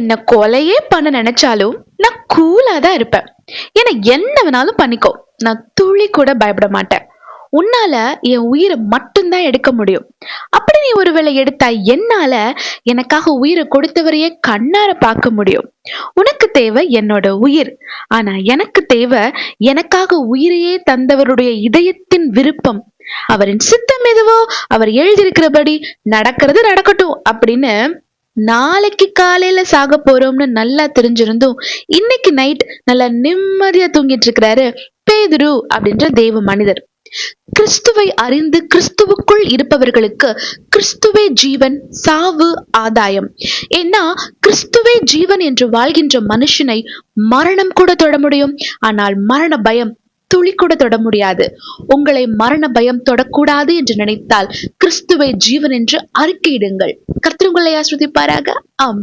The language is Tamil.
என்ன கொலையே பண்ண நினைச்சாலும் நான் கூலா தான் இருப்பேன். ஏன்னா என்ன வேணாலும் பண்ணிக்கோ, நான் துளி கூட பயப்பட மாட்டேன். உன்னால என் உயிரை மட்டும்தான் எடுக்க முடியும். அப்படி நீ ஒருவேளை எடுத்தா என்னால எனக்காக உயிரை கொடுத்தவரையே கண்ணார பார்க்க முடியும். உனக்கு தேவை என்னோட உயிர், ஆனா எனக்கு தேவை எனக்காக உயிரையே தந்தவருடைய இதயத்தின் விருப்பம். அவரின் சித்தம் எதுவோ அவர் எழுதியிருக்கிறபடி நடக்கிறது நடக்கட்டும் அப்படின்னு நாளைக்கு காலையில சாக போறோம்னு நல்லா தெரிஞ்சிருந்தும் இன்னைக்கு நைட் நல்லா நிம்மதியா தூங்கிட்டு இருக்கிறாரு பேதுரு அப்படின்ற தேவ மனிதர். கிறிஸ்துவை அறிந்து கிறிஸ்துவுக்குள் இருப்பவர்களுக்கு கிறிஸ்துவே ஜீவன், சாவு ஆதாயம். ஏன்னா கிறிஸ்துவே ஜீவன் என்று வாழ்கின்ற மனுஷனை மரணம் கூட தொட முடியும், ஆனால் மரண பயம் துளி கூட தொட முடியாது. உங்களை மரண பயம் தொடக்கூடாது என்று நினைத்தால் கிறிஸ்துவை ஜீவன் என்று அறிக்கையிடுங்கள். கர்த்தர் உங்களை ஆசீர்வதிப்பாராக. ஆமென்.